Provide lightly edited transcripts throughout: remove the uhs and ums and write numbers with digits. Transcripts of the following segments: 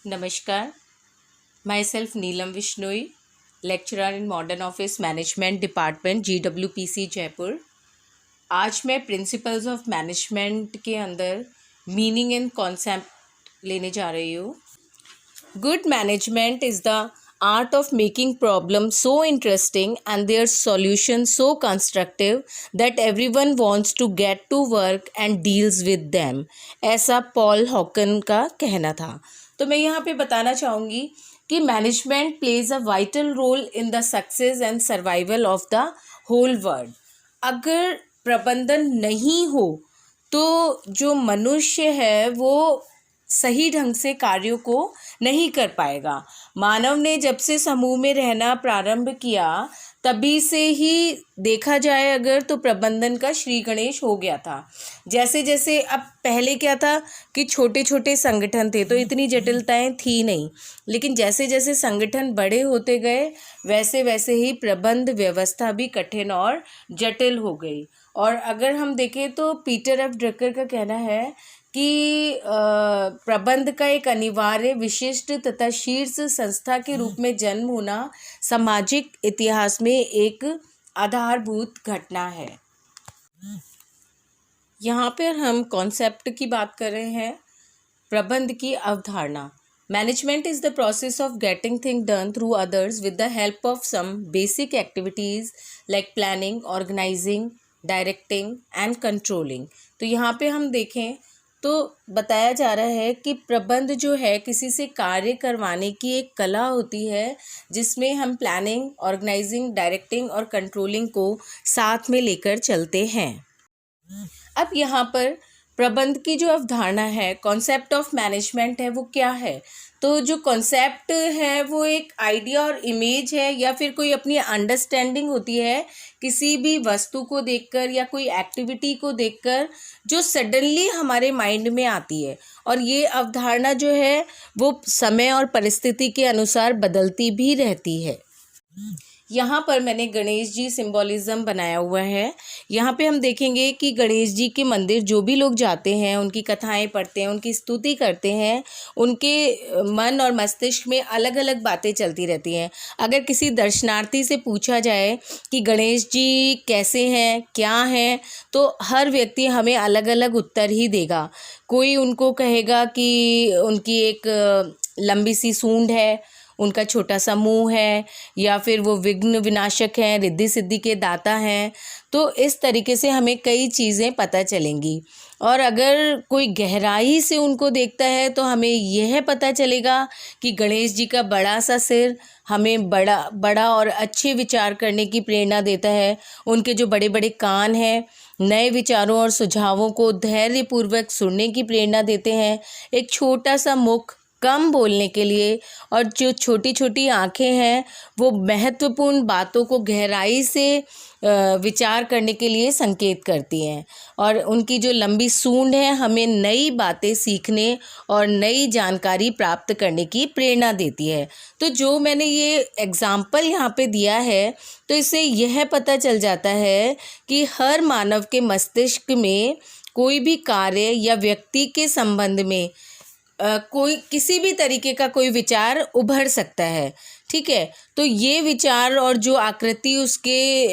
नमस्कार, myself Neelam Vishnoi, lecturer in Modern Office Management Department GWPC Jaipur. आज मैं principles of management के अंदर मीनिंग एंड कॉन्सेप्ट लेने जा रही हूँ। Good management is the art of making problems so interesting and their solutions so constructive that everyone wants to get to work and deals with them, ऐसा Paul हॉकन का कहना था। तो मैं यहाँ पे बताना चाहूँगी कि management plays a vital role in the success and survival of the whole world. अगर प्रबंधन नहीं हो तो जो मनुष्य है वो सही ढंग से कार्यों को नहीं कर पाएगा। मानव ने जब से समूह में रहना प्रारंभ किया तभी से ही देखा जाए अगर तो प्रबंधन का श्री गणेश हो गया था। जैसे जैसे अब पहले क्या था कि छोटे छोटे संगठन थे तो इतनी जटिलताएं थी नहीं, लेकिन जैसे जैसे संगठन बड़े होते गए वैसे वैसे ही प्रबंध व्यवस्था भी कठिन और जटिल हो गई। और अगर हम देखें तो पीटर एफ ड्रकर का कहना है कि प्रबंध का एक अनिवार्य विशिष्ट तथा शीर्ष संस्था के रूप में जन्म होना सामाजिक इतिहास में एक आधारभूत घटना है। यहाँ पर हम कॉन्सेप्ट की बात कर रहे हैं, प्रबंध की अवधारणा। Management is the process of getting thing done through others with the help of some basic activities like planning, organising, directing and controlling. तो यहाँ पे हम देखें तो बताया जा रहा है कि प्रबंध जो है किसी से कार्य करवाने की एक कला होती है जिसमें हम प्लानिंग, ऑर्गेनाइजिंग, डायरेक्टिंग और कंट्रोलिंग को साथ में लेकर चलते हैं। अब यहाँ पर प्रबंध की जो अवधारणा है, कॉन्सेप्ट ऑफ मैनेजमेंट है, वो क्या है? तो जो कॉन्सेप्ट है वो एक आइडिया और इमेज है या फिर कोई अपनी अंडरस्टैंडिंग होती है किसी भी वस्तु को देखकर या कोई एक्टिविटी को देखकर जो सडनली हमारे माइंड में आती है। और ये अवधारणा जो है वो समय और परिस्थिति के अनुसार बदलती भी रहती है। यहाँ पर मैंने गणेश जी सिंबॉलिज्म बनाया हुआ है। यहाँ पे हम देखेंगे कि गणेश जी के मंदिर जो भी लोग जाते हैं, उनकी कथाएं पढ़ते हैं, उनकी स्तुति करते हैं, उनके मन और मस्तिष्क में अलग अलग बातें चलती रहती हैं। अगर किसी दर्शनार्थी से पूछा जाए कि गणेश जी कैसे हैं, क्या हैं, तो हर व्यक्ति हमें अलग अलग उत्तर ही देगा। कोई उनको कहेगा कि उनकी एक लंबी सी सूंड है, उनका छोटा सा मुंह है, या फिर वो विघ्न विनाशक हैं, रिद्धि सिद्धि के दाता हैं। तो इस तरीके से हमें कई चीज़ें पता चलेंगी। और अगर कोई गहराई से उनको देखता है तो हमें यह पता चलेगा कि गणेश जी का बड़ा सा सिर हमें बड़ा और अच्छे विचार करने की प्रेरणा देता है। उनके जो बड़े बड़े कान हैं नए विचारों और सुझावों को धैर्यपूर्वक सुनने की प्रेरणा देते हैं। एक छोटा सा मुख कम बोलने के लिए, और जो छोटी छोटी आँखें हैं वो महत्वपूर्ण बातों को गहराई से विचार करने के लिए संकेत करती हैं। और उनकी जो लंबी सूंड है हमें नई बातें सीखने और नई जानकारी प्राप्त करने की प्रेरणा देती है। तो जो मैंने ये एग्ज़ाम्पल यहाँ पे दिया है तो इससे यह पता चल जाता है कि हर मानव के मस्तिष्क में कोई भी कार्य या व्यक्ति के संबंध में कोई किसी भी तरीके का कोई विचार उभर सकता है। ठीक है, तो ये विचार और जो आकृति उसके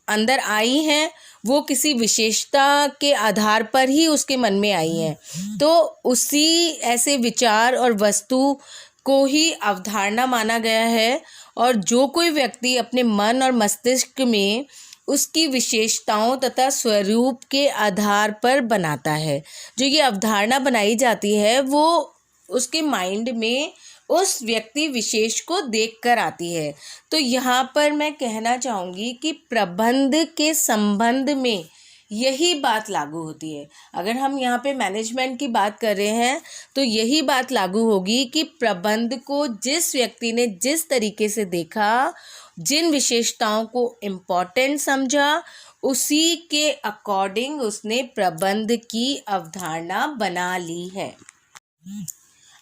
अंदर आई हैं वो किसी विशेषता के आधार पर ही उसके मन में आई हैं। तो उसी ऐसे विचार और वस्तु को ही अवधारणा माना गया है। और जो कोई व्यक्ति अपने मन और मस्तिष्क में उसकी विशेषताओं तथा स्वरूप के आधार पर बनाता है, जो ये अवधारणा बनाई जाती है वो उसके माइंड में उस व्यक्ति विशेष को देखकर आती है। तो यहाँ पर मैं कहना चाहूँगी कि प्रबंध के संबंध में यही बात लागू होती है। अगर हम यहाँ पे मैनेजमेंट की बात कर रहे हैं तो यही बात लागू होगी कि प्रबंध को जिस व्यक्ति ने जिस तरीके से देखा, जिन विशेषताओं को इम्पोर्टेंट समझा, उसी के अकॉर्डिंग उसने प्रबंध की अवधारणा बना ली है।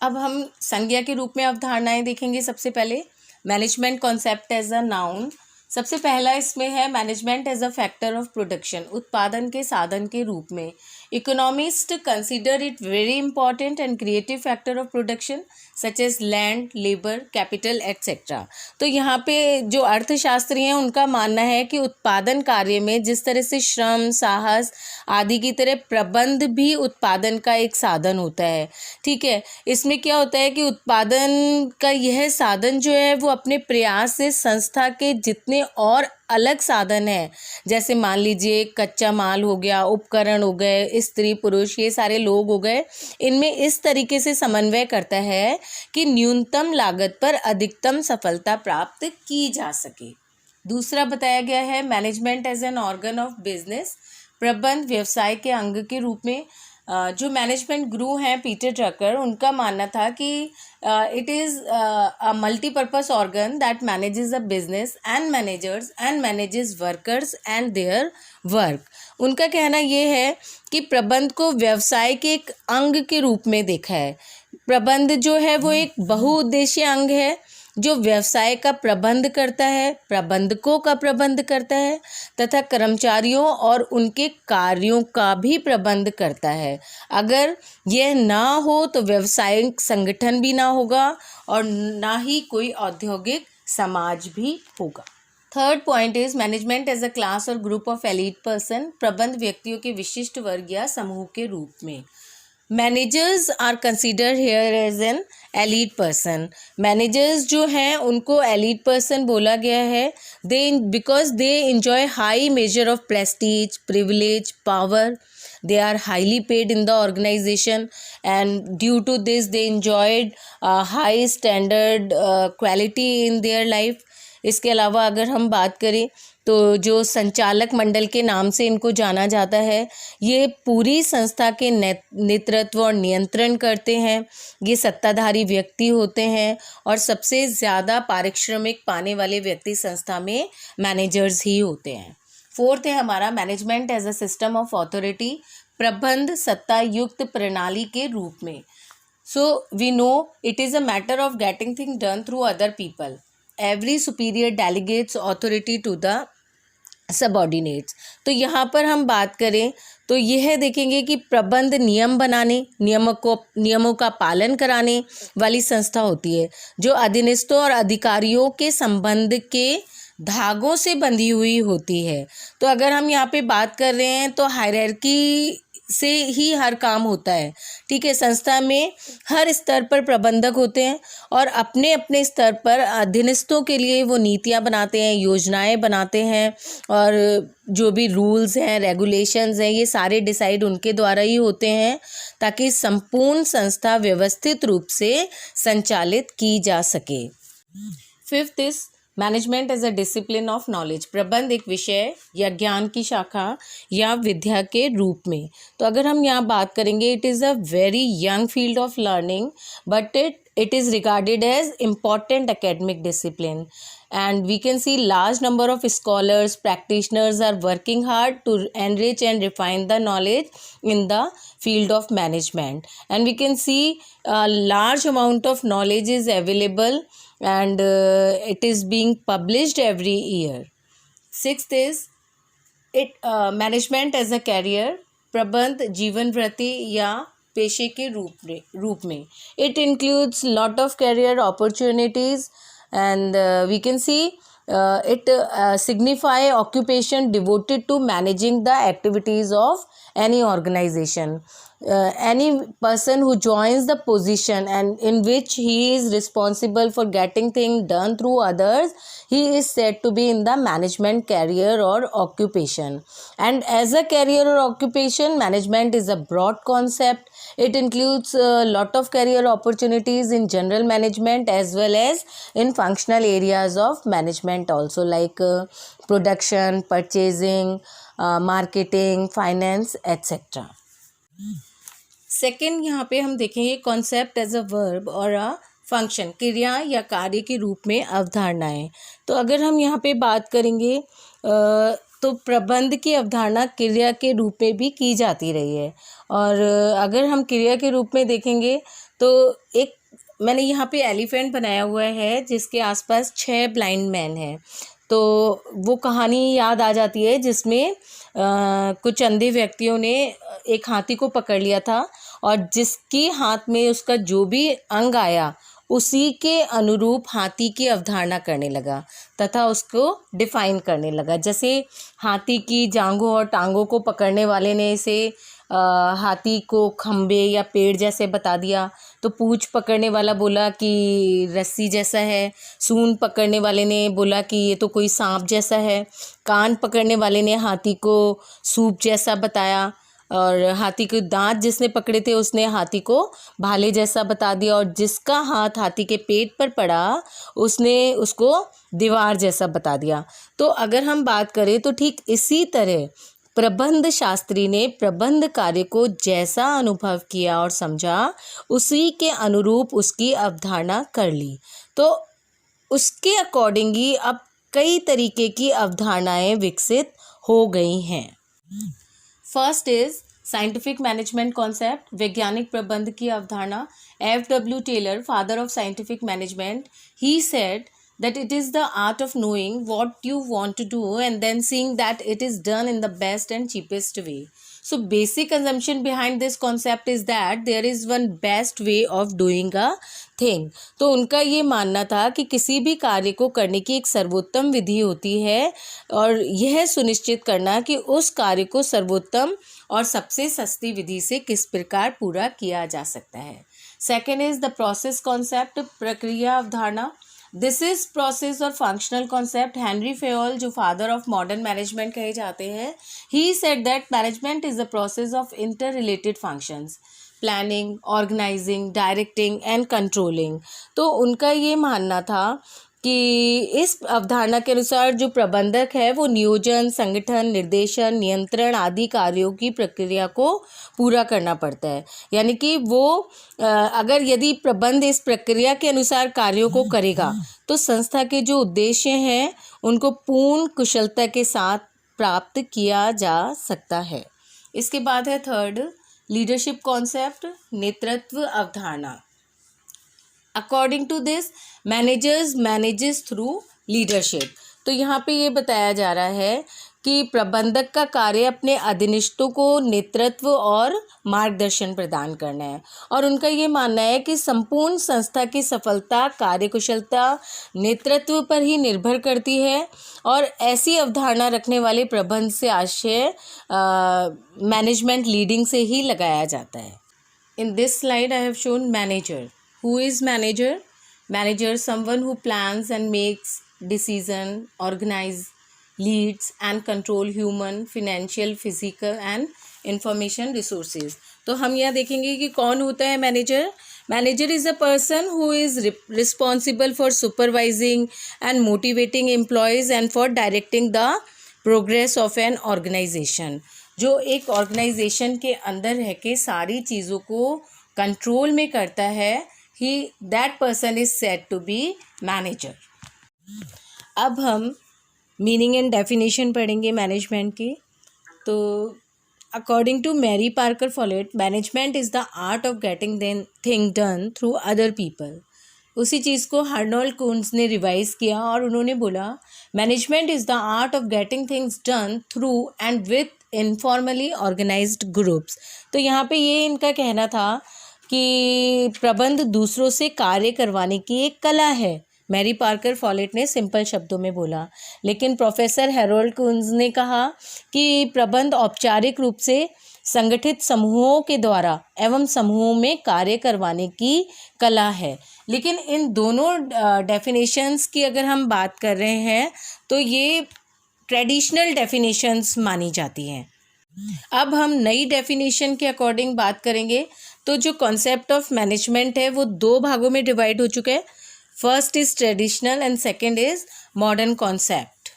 अब हम संज्ञा के रूप में अवधारणाएं देखेंगे। सबसे पहले management concept as a noun. सबसे पहला इसमें है management as a factor of production, उत्पादन के साधन के रूप में। Economist consider it very important and creative factor of production such as land, labour, capital etcetera. तो यहाँ पे जो अर्थशास्त्री हैं उनका मानना है कि उत्पादन कार्य में जिस तरह से श्रम, साहस आदि की तरह प्रबंध भी उत्पादन का एक साधन होता है। ठीक है, इसमें क्या होता है कि उत्पादन का यह साधन जो है वो अपने प्रयास से संस्था के जितने और अलग साधन है, जैसे मान लीजिए कच्चा माल हो गया, उपकरण हो गए, स्त्री पुरुष ये सारे लोग हो गए, इनमें इस तरीके से समन्वय करता है कि न्यूनतम लागत पर अधिकतम सफलता प्राप्त की जा सके। दूसरा बताया गया है management as an organ of business, प्रबंध व्यवसाय के अंग के रूप में। जो मैनेजमेंट गुरु हैं पीटर ड्रकर, उनका मानना था कि it is a multipurpose organ that manages a business and manages workers and their work. उनका कहना ये है कि प्रबंध को व्यवसाय के एक अंग के रूप में देखा है। प्रबंध जो है वो एक बहुउद्देशीय अंग है जो व्यवसाय का प्रबंध करता है, प्रबंधकों का प्रबंध करता है तथा कर्मचारियों और उनके कार्यों का भी प्रबंध करता है। अगर यह ना हो तो व्यावसायिक संगठन भी ना होगा और ना ही कोई औद्योगिक समाज भी होगा। Third point is management as a class और ग्रुप ऑफ एलीट पर्सन, प्रबंध व्यक्तियों के विशिष्ट वर्ग या समूह के रूप में। Managers are consider here as an elite person. Managers जो हैं उनको एलीट पर्सन बोला गया है, they because they enjoy high measure of prestige, privilege, power. They are highly paid in the organization and due to this they enjoyed high standard quality in their life. इसके अलावा अगर हम बात करें तो जो संचालक मंडल के नाम से इनको जाना जाता है, ये पूरी संस्था के नेतृत्व और नियंत्रण करते हैं। ये सत्ताधारी व्यक्ति होते हैं और सबसे ज़्यादा पारिश्रमिक पाने वाले व्यक्ति संस्था में मैनेजर्स ही होते हैं। फोर्थ है हमारा management as a system of authority, प्रबंध सत्ता युक्त प्रणाली के रूप में। So we know it is a matter of getting thing done through other people. Every superior delegates authority to the subordinates. तो यहाँ पर हम बात करें तो यह देखेंगे कि प्रबंध नियम बनाने, नियमों का पालन कराने वाली संस्था होती है जो अधीनस्थों और अधिकारियों के संबंध के धागों से बंधी हुई होती है। तो अगर हम यहाँ पे बात कर रहे हैं तो हायरार्की से ही हर काम होता है। ठीक है, संस्था में हर स्तर पर प्रबंधक होते हैं और अपने अपने स्तर पर अधीनस्थों के लिए वो नीतियाँ बनाते हैं, योजनाएं बनाते हैं और जो भी रूल्स हैं, रेगुलेशंस हैं, ये सारे डिसाइड उनके द्वारा ही होते हैं ताकि संपूर्ण संस्था व्यवस्थित रूप से संचालित की जा सके। Fifth is management as a discipline of knowledge, प्रबंध एक विषय या ज्ञान की शाखा या विद्या के रूप में। तो अगर हम यहाँ बात करेंगे, it is a very young field of learning but it is regarded as important academic discipline, and we can see large number of scholars, practitioners are working hard to enrich and refine the knowledge in the field of management, and we can see a large amount of knowledge is available and it is being published every year. Sixth is management as a career, प्रबंध जीवन वृत्ति या पेशे के रूप में। It includes lot of career opportunities and we can see it signify occupation devoted to managing the activities of any organization. Any person who joins the position and in which he is responsible for getting things done through others, he is said to be in the management career or occupation. And as a career or occupation, management is a broad concept. It includes a lot of career opportunities in general management as well as in functional areas of management also, like production, purchasing, marketing, finance etcetera. Second यहाँ पे हम देखेंगे concept as a verb और a function, क्रिया या कार्य के रूप में अवधारणाएं। तो अगर हम यहाँ पे बात करेंगे तो प्रबंध की अवधारणा क्रिया के रूप में भी की जाती रही है, और अगर हम क्रिया के रूप में देखेंगे तो मैंने यहाँ पे एलिफेंट बनाया हुआ है जिसके आसपास 6 ब्लाइंड मैन हैं। तो वो कहानी याद आ जाती है जिसमें कुछ अंधे व्यक्तियों ने एक हाथी को पकड़ लिया था और जिसके हाथ में उसका जो भी अंग आया उसी के अनुरूप हाथी की अवधारणा करने लगा तथा उसको डिफाइन करने लगा। जैसे हाथी की जांघों और टांगों को पकड़ने वाले ने इसे हाथी को खंबे या पेड़ जैसे बता दिया, तो पूंछ पकड़ने वाला बोला कि रस्सी जैसा है, सूंड पकड़ने वाले ने बोला कि ये तो कोई सांप जैसा है, कान पकड़ने वाले ने हाथी को सूप जैसा बताया और हाथी के दांत जिसने पकड़े थे उसने हाथी को भाले जैसा बता दिया और जिसका हाथ हाथी के पेट पर पड़ा उसने उसको दीवार जैसा बता दिया। तो अगर हम बात करें तो ठीक इसी तरह प्रबंध शास्त्री ने प्रबंध कार्य को जैसा अनुभव किया और समझा उसी के अनुरूप उसकी अवधारणा कर ली। तो उसके अकॉर्डिंग ही अब कई तरीके की अवधारणाएं विकसित हो गई हैं। First is scientific management concept, वैज्ञानिक प्रबंध की अवधारणा। F.W. Taylor, father of scientific management, he said that it is the art of knowing what you want to do and then seeing that it is done in the best and cheapest way. So basic assumption behind this concept is that there is one best way of doing a thing. तो उनका ये मानना था कि किसी भी कार्य को करने की एक सर्वोत्तम विधि होती है और यह सुनिश्चित करना कि उस कार्य को सर्वोत्तम और सबसे सस्ती विधि से किस प्रकार पूरा किया जा सकता है। Second is the process concept, प्रक्रिया अवधारणा। दिस इज प्रोसेस और फंक्शनल कॉन्सेप्ट। हेनरी फेयोल जो फादर ऑफ मॉडर्न मैनेजमेंट कहे जाते हैं, he said that management is the process of interrelated functions, planning, organising, directing and controlling. तो उनका ये मानना था कि इस अवधारणा के अनुसार जो प्रबंधक है वो नियोजन, संगठन, निर्देशन, नियंत्रण आदि कार्यों की प्रक्रिया को पूरा करना पड़ता है। यानी कि वो अगर यदि प्रबंध इस प्रक्रिया के अनुसार कार्यों को करेगा तो संस्था के जो उद्देश्य हैं उनको पूर्ण कुशलता के साथ प्राप्त किया जा सकता है। इसके बाद है थर्ड, लीडरशिप कॉन्सेप्ट, नेतृत्व अवधारणा। According to this managers manages through leadership. तो यहाँ पे ये बताया जा रहा है कि प्रबंधक का कार्य अपने अधीनस्थों को नेतृत्व और मार्गदर्शन प्रदान करना है और उनका ये मानना है कि संपूर्ण संस्था की सफलता कार्यकुशलता नेतृत्व पर ही निर्भर करती है और ऐसी अवधारणा रखने वाले प्रबंध से आशय मैनेजमेंट लीडिंग से ही लगाया जाता है। In this slide I have shown manager. Who is manager? Manager, someone who plans and makes decision, organize, leads and control human, financial, physical and information resources. तो हम यहाँ देखेंगे कि कौन होता है manager. Manager is a person who is responsible for supervising and motivating employees and for directing the progress of an organization. जो एक ऑर्गेनाइजेशन के अंदर रह के सारी चीज़ों को कंट्रोल में करता है, that person is said to be manager. अब हम मीनिंग एंड डेफिनेशन पढ़ेंगे मैनेजमेंट की। तो according to Mary Parker Follett, management is the art of getting thing done through other people. उसी चीज़ को हर्नोल्ड कून्स ने रिवाइज किया और उन्होंने बोला management is the art of getting things done through and with informally organised groups. तो यहाँ पे ये इनका कहना था कि प्रबंध दूसरों से कार्य करवाने की एक कला है। मैरी पार्कर फॉलेट ने सिंपल शब्दों में बोला, लेकिन प्रोफेसर हैरोल्ड कून्स ने कहा कि प्रबंध औपचारिक रूप से संगठित समूहों के द्वारा एवं समूहों में कार्य करवाने की कला है। लेकिन इन दोनों डेफिनेशंस की अगर हम बात कर रहे हैं तो ये ट्रेडिशनल डेफिनेशंस मानी जाती हैं। अब हम नई डेफिनेशन के अकॉर्डिंग बात करेंगे। तो जो कॉन्सेप्ट ऑफ मैनेजमेंट है वो दो भागों में डिवाइड हो चुका है। First is traditional and second is modern concept.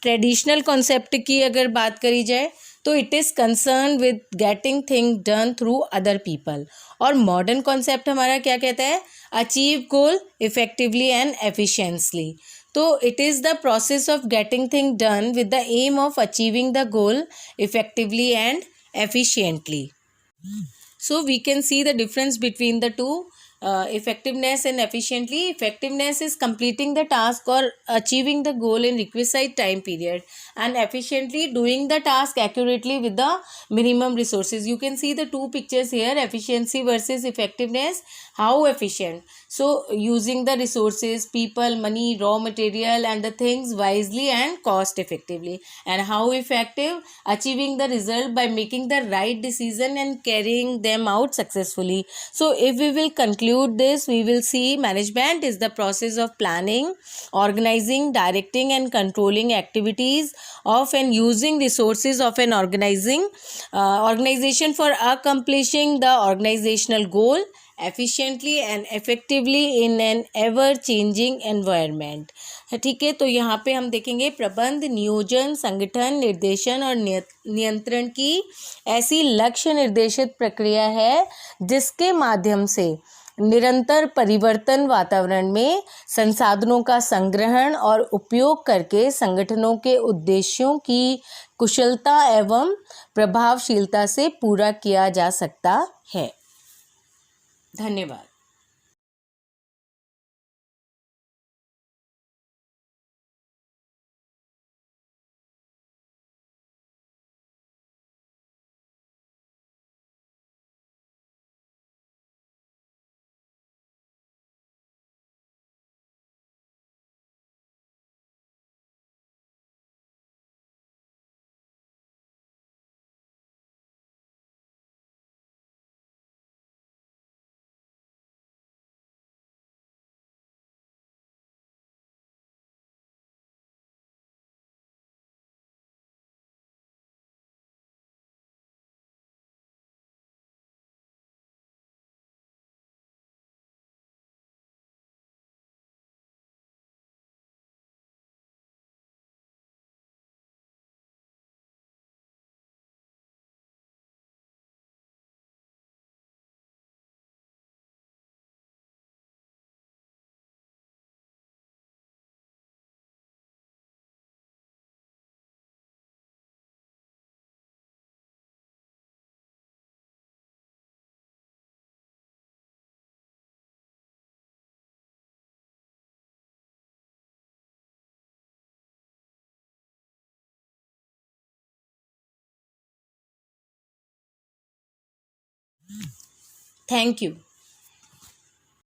Traditional concept की अगर बात करी जाए तो it is concern with getting thing done through other people और मॉडर्न कॉन्सेप्ट हमारा क्या कहता है, achieve goal effectively and efficiently. तो it is the process of getting thing done with the aim of achieving the goal effectively and efficiently. So we can see the difference between the two. effectiveness and efficiently. Effectiveness is completing the task or achieving the goal in requisite time period, and efficiently doing the task accurately with the minimum resources. You can see the two pictures here, efficiency versus effectiveness. How efficient? So using the resources, people, money, raw material and the things wisely and cost effectively. And how effective? Achieving the result by making the right decision and carrying them out successfully. So if we will conclude this, we will see management is the process of planning, organizing, directing and controlling activities of and using resources of an organization for accomplishing the organizational goal efficiently and effectively in an ever changing environment. ठीक है, तो यहाँ पे हम देखेंगे प्रबंध नियोजन, संगठन, निर्देशन और नियंत्रण की ऐसी लक्ष्य निर्देशित प्रक्रिया है जिसके माध्यम से निरंतर परिवर्तन वातावरण में संसाधनों का संग्रहण और उपयोग करके संगठनों के उद्देश्यों की कुशलता एवं प्रभावशीलता से पूरा किया जा सकता है। धन्यवाद। Thank you.